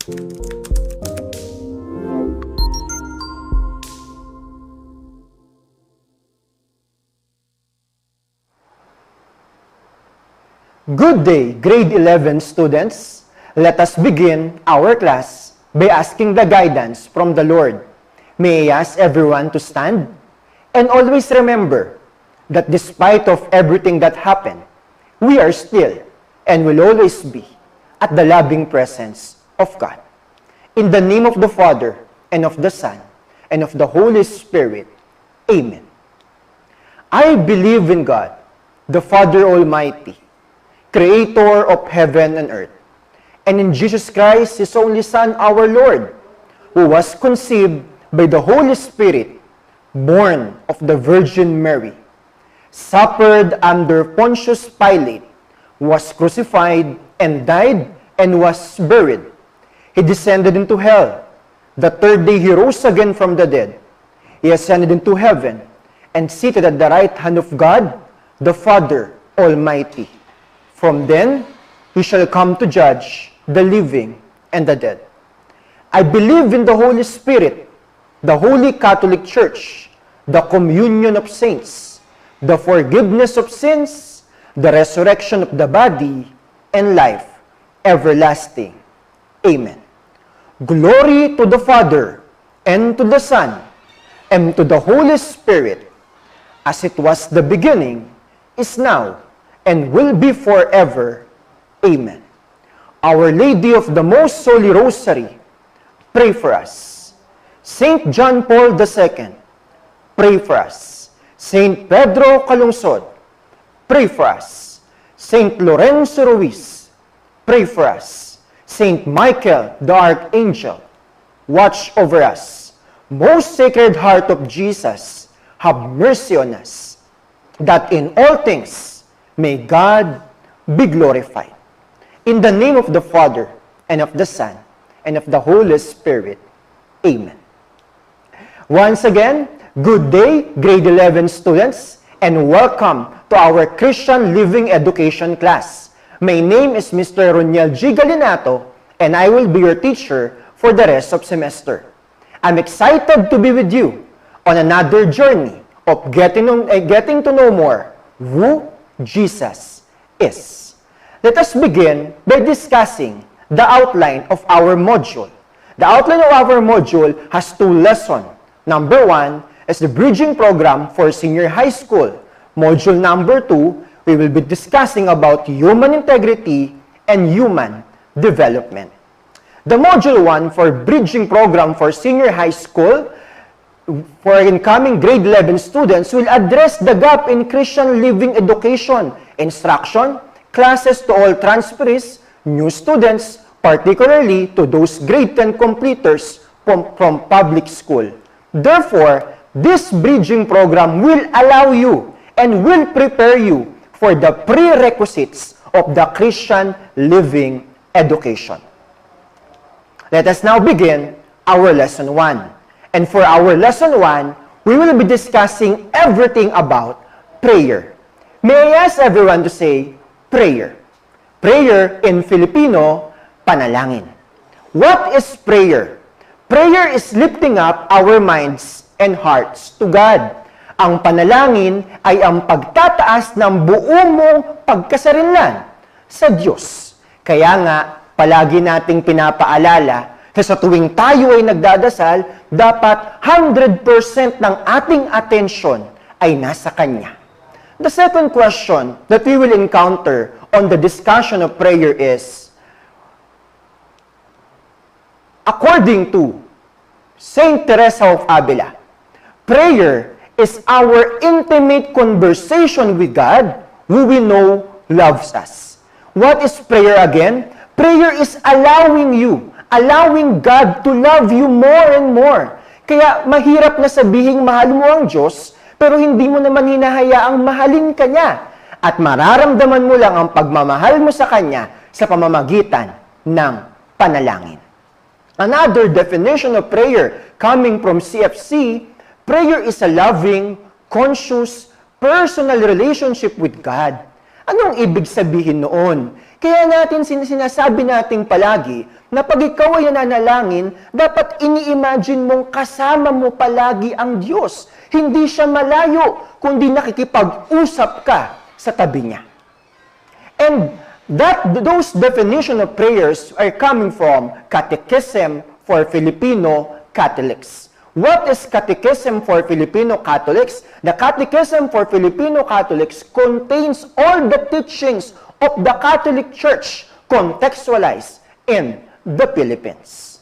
Good day, grade 11 students. Let us begin our class by asking the guidance from the Lord. May I ask everyone to stand? And always remember that despite of everything that happened, we are still and will always be at the loving presence of God. In the name of the Father, and of the Son, and of the Holy Spirit. Amen. I believe in God, the Father Almighty, Creator of heaven and earth, and in Jesus Christ, His only Son, our Lord, who was conceived by the Holy Spirit, born of the Virgin Mary, suffered under Pontius Pilate, was crucified and died and was buried. He descended into hell. The third day He rose again from the dead. He ascended into heaven and seated at the right hand of God, the Father Almighty. From then, He shall come to judge the living and the dead. I believe in the Holy Spirit, the Holy Catholic Church, the communion of saints, the forgiveness of sins, the resurrection of the body, and life everlasting. Amen. Glory to the Father, and to the Son, and to the Holy Spirit, as it was the beginning, is now, and will be forever. Amen. Our Lady of the Most Holy Rosary, pray for us. Saint John Paul II, pray for us. Saint Pedro Calungsod, pray for us. Saint Lorenzo Ruiz, pray for us. Saint Michael the Archangel, watch over us. Most Sacred Heart of Jesus, have mercy on us, that in all things may God be glorified. In the name of the Father, and of the Son, and of the Holy Spirit. Amen. Once again, good day, grade 11 students, and welcome to our Christian Living Education class. My name is Mr. Roniel G. Galinato, and I will be your teacher for the rest of semester. I'm excited to be with you on another journey of getting to know more who Jesus is. Let us begin by discussing the outline of our module. The outline of our module has two lessons. Number 1 is the bridging program for senior high school. Module number 2, we will be discussing about human integrity and human development. The module 1 for bridging program for senior high school for incoming grade 11 students will address the gap in Christian living education, instruction, classes to all transferees, new students, particularly to those grade 10 completers from public school. Therefore, this bridging program will allow you and will prepare you for the prerequisites of the Christian living education. Let us now begin our lesson 1. And for our lesson 1, we will be discussing everything about prayer. May I ask everyone to say prayer? Prayer in Filipino, panalangin. What is prayer? Prayer is lifting up our minds and hearts to God. Ang panalangin ay ang pagtataas ng buo mong pagkasarinlan sa Diyos. Kaya nga, palagi nating pinapaalala na sa tuwing tayo ay nagdadasal, dapat 100% ng ating atensyon ay nasa Kanya. The second question that we will encounter on the discussion of prayer is, according to Saint Teresa of Avila, prayer is our intimate conversation with God, who we know loves us. What is prayer again? Prayer is allowing God to love you more and more. Kaya mahirap na sabihing mahal mo ang Diyos, pero hindi mo naman hinahayaang mahalin ka niya. At mararamdaman mo lang ang pagmamahal mo sa Kanya sa pamamagitan ng panalangin. Another definition of prayer coming from CFC, prayer is a loving, conscious, personal relationship with God. Anong ibig sabihin noon? Kaya natin sinasabi natin palagi na pag ikaw ay nananalangin, dapat ini-imagine mong kasama mo palagi ang Diyos. Hindi siya malayo, kundi nakikipag-usap ka sa tabi niya. And those definition of prayers are coming from Catechism for Filipino Catholics. What is Catechism for Filipino Catholics? The Catechism for Filipino Catholics contains all the teachings of the Catholic Church contextualized in the Philippines.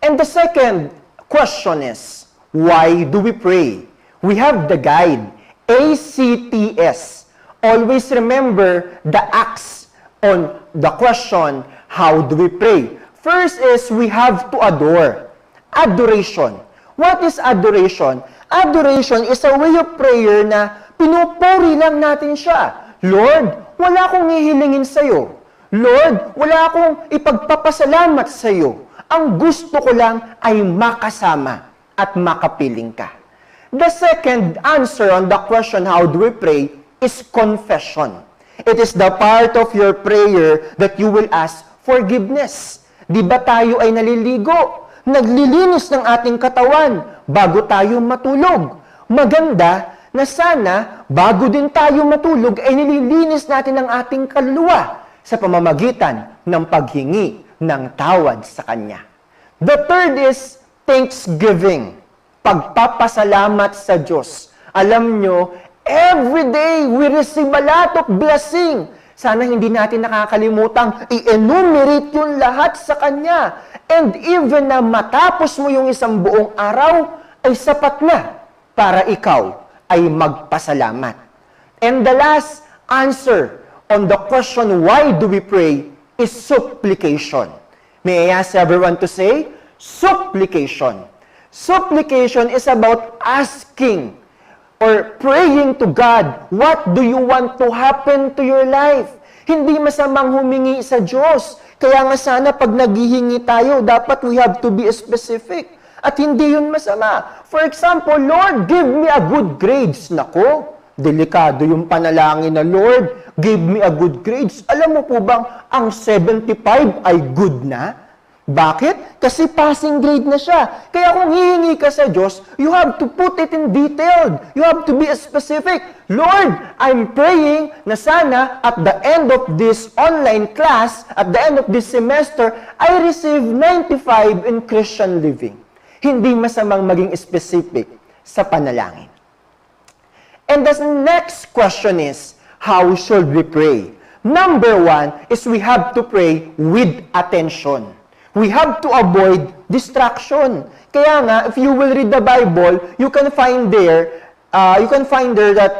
And the second question is, why do we pray? We have the guide, ACTS. Always remember the acts on the question, how do we pray? First is, we have to adore. Adoration. What is adoration? Adoration is a way of prayer na pinupuri lang natin siya. Lord, wala akong hihilingin sa'yo. Lord, wala akong ipagpapasalamat sa'yo. Ang gusto ko lang ay makasama at makapiling ka. The second answer on the question, how do we pray, is confession. It is the part of your prayer that you will ask forgiveness. Di ba tayo ay naliligo? Naglilinis ng ating katawan bago tayo matulog. Maganda na sana, bago din tayo matulog, ay nililinis natin ang ating kaluluwa sa pamamagitan ng paghingi ng tawad sa Kanya. The third is thanksgiving. Pagpapasalamat sa Diyos. Alam nyo, every day we receive a lot of blessing. Sana hindi natin nakakalimutang i-enumerate yung lahat sa Kanya. And even na matapos mo yung isang buong araw, ay sapat na para ikaw ay magpasalamat. And the last answer on the question, why do we pray, is supplication. May I ask everyone to say, supplication. Supplication is about asking or praying to God, what do you want to happen to your life? Hindi masamang humingi sa Diyos. Kaya nga sana pag naghihingi tayo, dapat we have to be specific. At hindi yun masama. For example, Lord, give me a good grades. Nako, delikado yung panalangin na, Lord, give me a good grades. Alam mo po bang ang 75 ay good na? Bakit? Kasi passing grade na siya. Kaya kung hihingi ka sa Diyos, you have to put it in detailed. You have to be specific. Lord, I'm praying na sana at the end of this online class, at the end of this semester, I receive 95 in Christian living. Hindi masamang maging specific sa panalangin. And the next question is, how should we pray? Number one is we have to pray with attention. We have to avoid distraction. Kaya nga, if you will read the Bible, you can find there that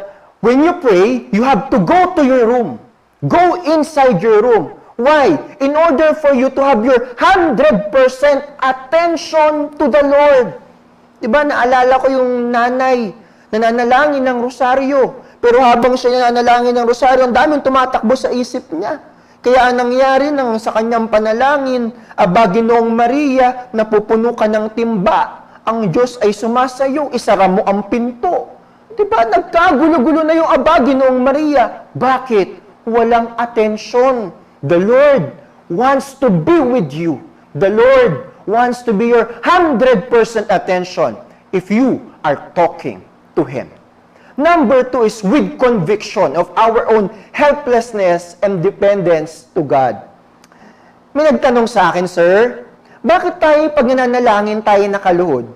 when you pray, you have to go to your room. Go inside your room. Why? In order for you to have your 100% attention to the Lord. Diba, naalala ko yung nanay na nanalangin ng rosaryo. Pero habang siya nanalangin ng rosaryo, ang daming tumatakbo sa isip niya. Kaya ang nangyari nang sa kanyang panalangin, Aba, Ginoong Maria, napupuno ka ng timba. Ang Diyos ay sumasayo, isara mo ang pinto. Diba, nagkagulo-gulo na yung Aba, Ginoong Maria. Bakit? Walang atensyon. The Lord wants to be with you. The Lord wants to be your 100% attention if you are talking to Him. Number two is with conviction of our own helplessness and dependence to God. May nagtanong sa akin, Sir, bakit tayo pag nananalangin tayo nakaluhod?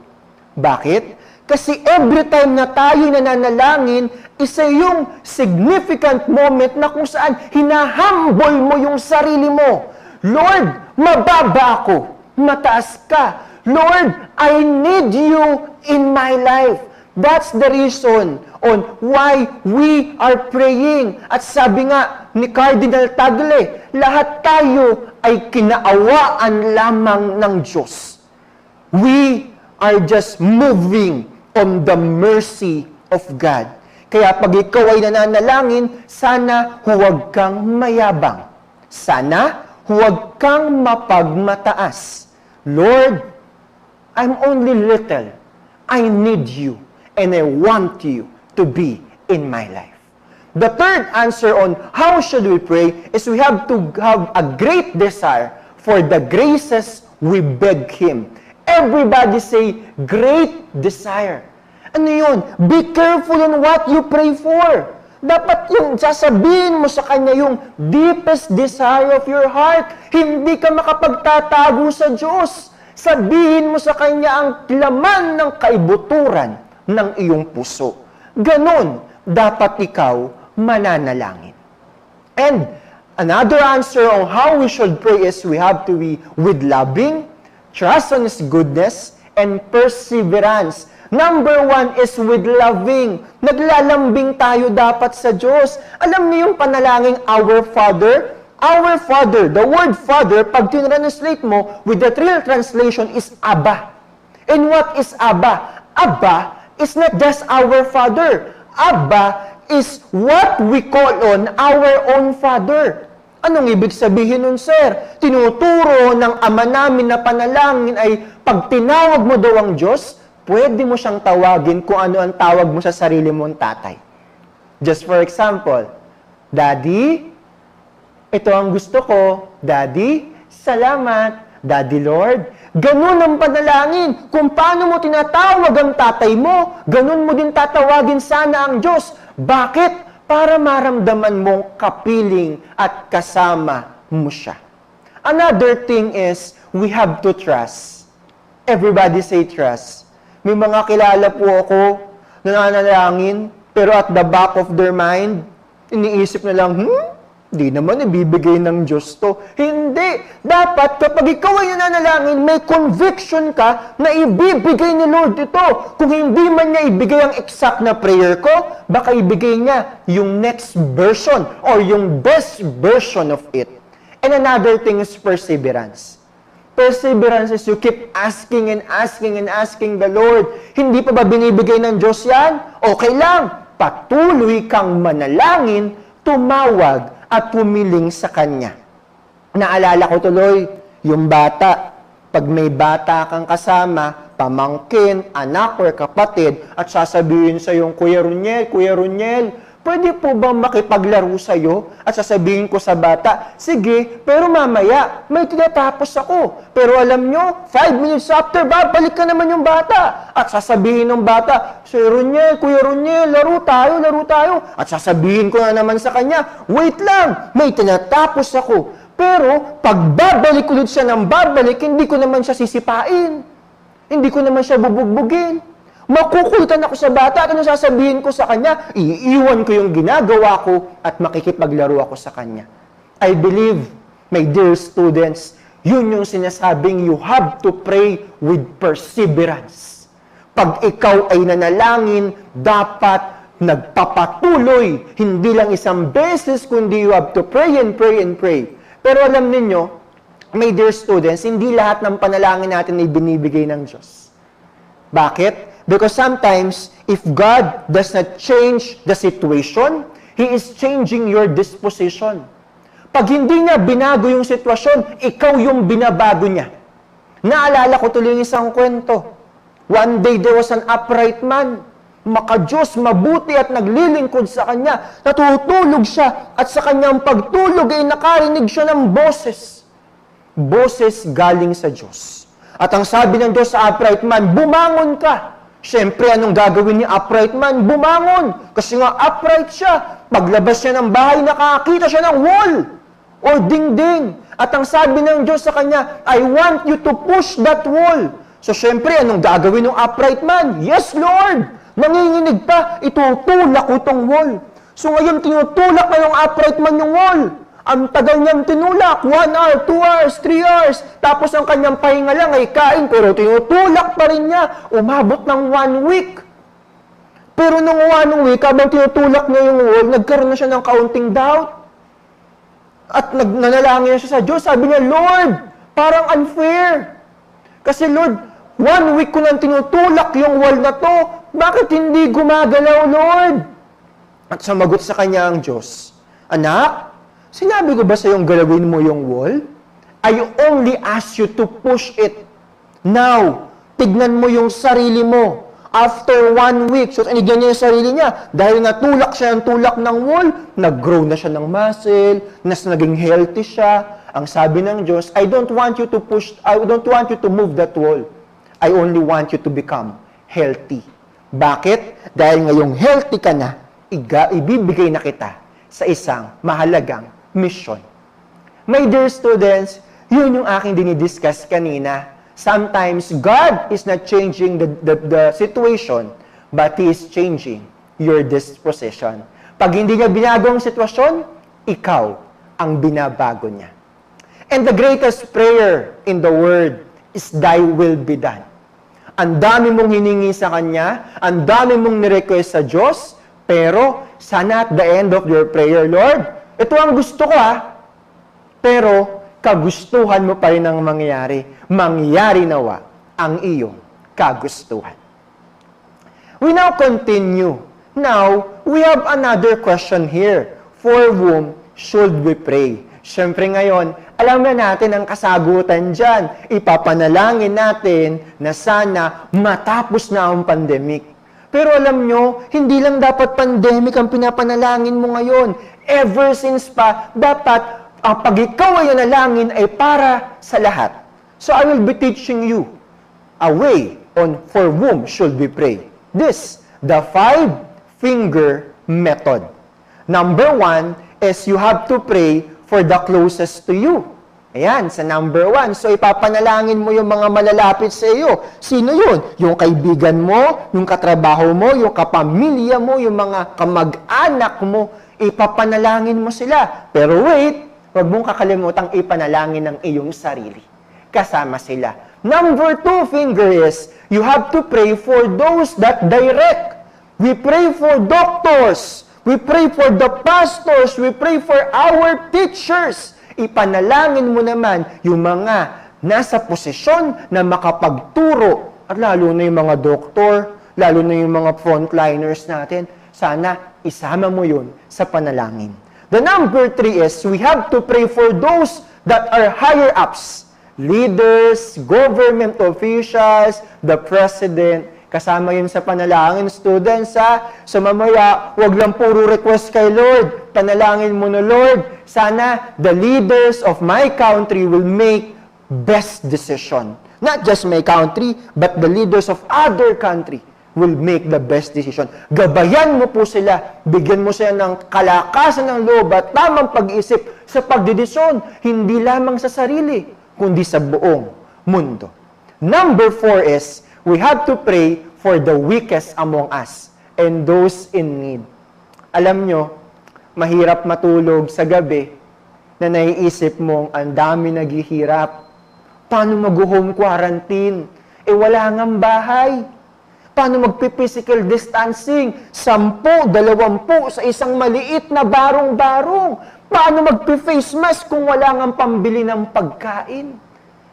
Bakit? Kasi every time na tayo nananalangin, isa yung significant moment na kung saan hinahambol mo yung sarili mo. Lord, mababa ako. Mataas ka. Lord, I need you in my life. That's the reason on why we are praying. At sabi nga ni Cardinal Tagle, lahat tayo ay kinaawaan lamang ng Diyos. We are just moving on the mercy of God. Kaya pag ikaw ay nananalangin, sana huwag kang mayabang. Sana huwag kang mapagmataas. Lord, I'm only little. I need you. And I want you to be in my life. the third answer on how should we pray is we have to have a great desire for the graces we beg Him. Everybody say, great desire. Ano yun? Be careful on what you pray for. Dapat yung sasabihin mo sa Kanya yung deepest desire of your heart. Hindi ka makapagtatago sa Diyos. Sabihin mo sa Kanya ang laman ng kaibuturan ng iyong puso. Ganon, dapat ikaw mananalangin. And another answer on how we should pray is we have to be with loving, trust on His goodness, and perseverance. Number 1 is with loving. Naglalambing tayo dapat sa Diyos. Alam niyo yung panalangin, Our Father? Our Father, the word Father, pag tinranslate mo, with the real translation is Abba. And what is Abba? Abba is not just our Father. Abba is what we call on our own Father. Anong ibig sabihin nun, sir? Tinuturo ng Ama namin na panalangin ay pag tinawag mo daw ang Diyos, pwede mo siyang tawagin kung ano ang tawag mo sa sarili mong tatay. Just for example, Daddy, ito ang gusto ko. Daddy, salamat. Daddy Lord. Ganun ang panalangin. Kung paano mo tinatawag ang tatay mo, ganun mo din tatawagin sana ang Diyos. Bakit? Para maramdaman mong kapiling at kasama mo siya. Another thing is, we have to trust. Everybody say trust. May mga kilala po ako na nananalangin, pero at the back of their mind, iniisip na lang, di naman ibibigay ng Diyos to. Hindi. Dapat kapag ikaw ay nananalangin, may conviction ka na ibibigay ni Lord ito. Kung hindi man niya ibigay ang exact na prayer ko, baka ibigay niya yung next version or yung best version of it. And another thing is perseverance. Perseverance is you keep asking and asking and asking the Lord. Hindi pa ba binibigay ng Diyos yan? Okay lang. Patuloy kang manalangin, tumawag, at pumiling sa Kanya. Naalala ko tuloy, yung bata, pag may bata kang kasama, pamangkin, anak or kapatid, at sasabihin sa yung Kuya Runiel, pwede po ba makipaglaro sa'yo? At sasabihin ko sa bata, sige, pero mamaya, may tinatapos ako. Pero alam nyo, 5 minutes after, babalik ka naman yung bata. At sasabihin ng bata, Kuya Runiel, laro tayo. At sasabihin ko na naman sa kanya, wait lang, may tinatapos ako. Pero, pag babalik ulit siya ng babalik, hindi ko naman siya sisipain. Hindi ko naman siya bubugbugin. Makukulitan ako sa bata at ano sasabihin ko sa kanya? Iiwan ko yung ginagawa ko at makikipaglaro ako sa kanya. I believe, my dear students, yun yung sinasabing you have to pray with perseverance. Pag ikaw ay nanalangin, dapat nagpapatuloy. Hindi lang isang beses, kundi you have to pray and pray and pray. Pero alam ninyo, my dear students, hindi lahat ng panalangin natin ay binibigay ng Diyos. Bakit? Because sometimes, if God does not change the situation, He is changing your disposition. Pag hindi niya binago yung sitwasyon, ikaw yung binabago niya. Naalala ko tuloy yung isang kwento. One day, there was an upright man. Maka-Diyos, mabuti at naglilingkod sa kanya. Natutulog siya at sa kanyang pagtulog ay nakarinig siya ng boses. Boses galing sa Diyos. At ang sabi ng Diyos sa upright man, bumangon ka. Siyempre, anong gagawin ni upright man? Bumangon. Kasi nga upright siya. Paglabas niya ng bahay, nakakita siya ng wall or dingding. At ang sabi ng Diyos sa kanya, I want you to push that wall. So, siyempre, anong gagawin ng upright man? Yes, Lord! Nanginginig pa, itutulak ko itong wall. So, ngayon, tinutulak na ng upright man yung wall. Ang tagal niyang tinulak, 1 hour, 2 hours, 3 hours. Tapos ang kanyang pahinga lang ay kain, pero tinutulak pa rin niya. Umabot ng 1 week. Pero nung 1 week, habang tinutulak niya yung wall, nagkaroon na siya ng kaunting doubt. At nanalangin siya sa Diyos. Sabi niya, Lord, parang unfair. Kasi Lord, 1 week ko nang tinutulak yung wall na to. Bakit hindi gumagalaw, Lord? At sumagot sa kanya ang Diyos, Anak, sinabi ko ba sa iyong galawin mo yung wall? I only ask you to push it. Now, tignan mo yung sarili mo. After 1 week, so inigyan niya yung sarili niya. Dahil natulak siya ng tulak ng wall, nag-grow na siya ng muscle, naging healthy siya. Ang sabi ng Diyos, I don't want you to move that wall. I only want you to become healthy. Bakit? Dahil ngayong healthy ka na, ibibigay na kita sa isang mahalagang mission. My dear students, yun yung aking dinidiscuss kanina. Sometimes, God is not changing the situation, but He is changing your disposition. Pag hindi niya binago ang sitwasyon, ikaw ang binabago niya. And the greatest prayer in the Word is, Thy will be done. Ang dami mong hiningi sa Kanya, ang dami mong nirequest sa Diyos, pero sana at the end of your prayer, Lord, ito ang gusto ko pero kagustuhan mo pa rin ang mangyayari. Mangyayari nawa ang iyong kagustuhan. We now continue. Now, we have another question here. For whom should we pray? Siyempre ngayon, alam na natin ang kasagutan dyan. Ipapanalangin natin na sana matapos na ang pandemic. Pero alam nyo, hindi lang dapat pandemic ang pinapanalangin mo ngayon. Ever since pa, dapat ang pag ikaw ay nanalangin ay para sa lahat. So I will be teaching you a way on for whom should we pray. This, the 5-finger method. Number 1 is you have to pray for the closest to you. Ayan, sa number 1. So ipapanalangin mo yung mga malalapit sa iyo. Sino yun? Yung kaibigan mo, yung katrabaho mo, yung kapamilya mo, yung mga kamag-anak mo. Ipapanalangin mo sila. Pero wait, huwag mong kakalimutang ipanalangin ng iyong sarili. Kasama sila. Number 2 finger is, you have to pray for those that direct. We pray for doctors. We pray for the pastors. We pray for our teachers. Ipanalangin mo naman yung mga nasa posisyon na makapagturo. At lalo na yung mga doktor, lalo na yung mga frontliners natin. Sana isama mo yun sa panalangin. The number 3 is, we have to pray for those that are higher ups. Leaders, government officials, the president. Kasama yun sa panalangin, students, So mamaya, wag lang puro request kay Lord. Panalangin mo na, Lord, sana the leaders of my country will make best decision. Not just my country, but the leaders of other country will make the best decision. Gabayan mo po sila, bigyan mo sila ng kalakasan ng loob at tamang pag-iisip sa pagdedesisyon, hindi lamang sa sarili, kundi sa buong mundo. Number 4 is, we have to pray for the weakest among us and those in need. Alam nyo, mahirap matulog sa gabi na naiisip mong ang dami naghihirap. Paano mag-home quarantine? Wala ngang bahay. Paano magpi-physical distancing? 10, 20 sa isang maliit na barong-barong. Paano magpi-face mask kung wala ngang pambili ng pagkain?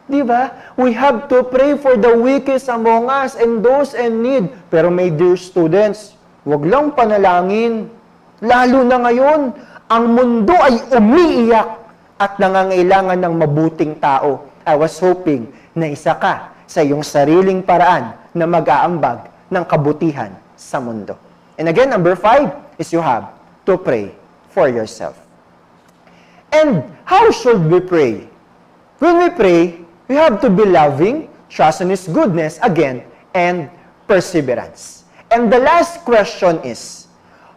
Di ba? We have to pray for the weakest among us and those in need. Pero my dear students, wag lang panalangin. Lalo na ngayon, ang mundo ay umiiyak at nangangailangan ng mabuting tao. I was hoping na isa ka sa iyong sariling paraan na mag-aambag ng kabutihan sa mundo. And again, number 5 is you have to pray for yourself. And how should we pray? When we pray, we have to be loving, trust in His goodness, again, and perseverance. And the last question is,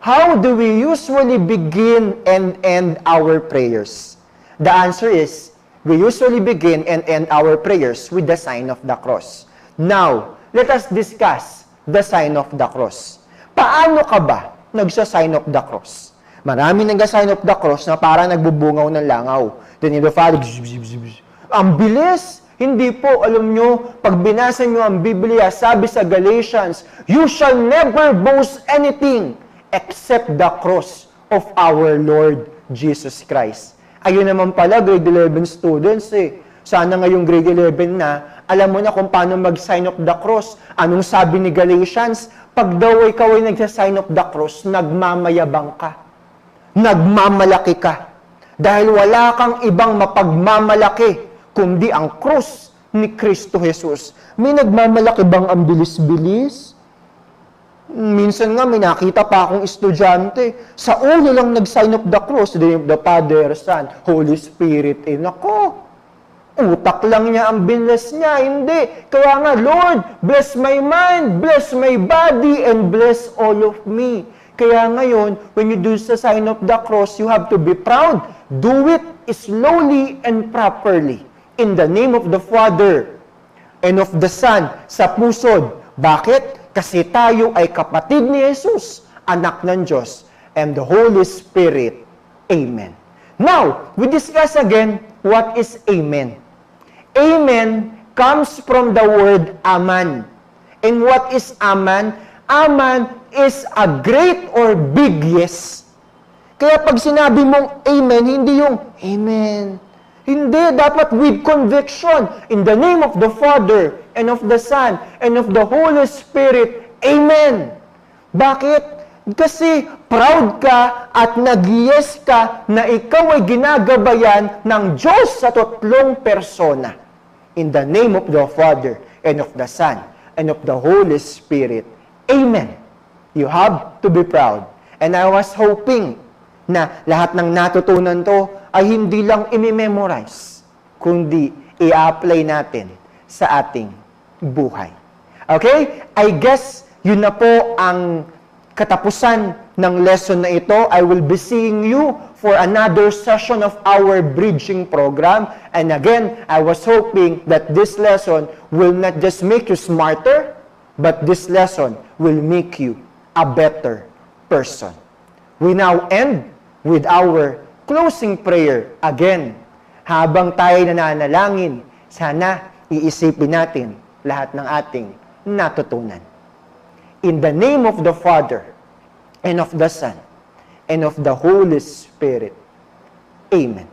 how do we usually begin and end our prayers? The answer is, we usually begin and end our prayers with the sign of the cross. Now, let us discuss the sign of the cross. Paano ka ba nagsa-sign of the cross? Marami nag-sign of the cross na parang nagbubungaw ng langaw. Then in the Father, ang bilis! Hindi po, alam nyo, pag binasa nyo ang Biblia, sabi sa Galatians, you shall never boast anything except the cross of our Lord Jesus Christ. Ayun naman pala, grade 11 students Sana ngayong grade 11 na, alam mo na kung paano mag-sign of the cross. Anong sabi ni Galatians? Pag daw ikaw ay nagsa-sign of the cross, nagmamayabang ka. Nagmamalaki ka. Dahil wala kang ibang mapagmamalaki, kundi ang cross ni Kristo Jesus. May nagmamalaki bang ang bilis-bilis? Minsan nga, may nakita pa akong estudyante, sa ulo lang nag-sign of the cross, the name of the Father, Son, Holy Spirit. Nako, utak lang niya ang binless niya. Hindi. Kaya nga, Lord, bless my mind, bless my body, and bless all of me. Kaya ngayon, when you do the sign of the cross, you have to be proud. Do it slowly and properly. In the name of the Father and of the Son, sa pusod. Bakit? Kasi tayo ay kapatid ni Jesus, anak ng Diyos, and the Holy Spirit. Amen. Now, we discuss again what is Amen. Amen comes from the word Aman. And what is Aman? Aman is a great or big yes. Kaya pag sinabi mong Amen, hindi yung Amen. Hindi, dapat with conviction. In the name of the Father, and of the Son, and of the Holy Spirit. Amen. Bakit? Kasi proud ka at nag-yes ka na ikaw ay ginagabayan ng Diyos sa tatlong persona. In the name of the Father, and of the Son, and of the Holy Spirit. Amen. You have to be proud. And I was hoping na lahat ng natutunan to ay hindi lang i-memorize, kundi i-apply natin sa ating buhay. Okay? I guess yun na po ang katapusan ng lesson na ito. I will be seeing you for another session of our bridging program. And again, I was hoping that this lesson will not just make you smarter, but this lesson will make you a better person. We now end with our closing prayer. Again, habang tayo nananalangin, sana iisipin natin lahat ng ating natutunan. In the name of the Father, and of the Son, and of the Holy Spirit. Amen.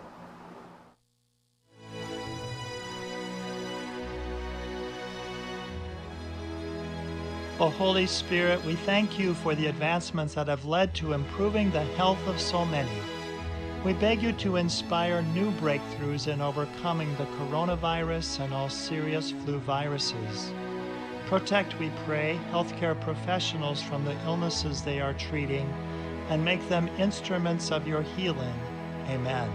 O Holy Spirit, we thank you for the advancements that have led to improving the health of so many. We beg you to inspire new breakthroughs in overcoming the coronavirus and all serious flu viruses. Protect, we pray, healthcare professionals from the illnesses they are treating, and make them instruments of your healing. Amen.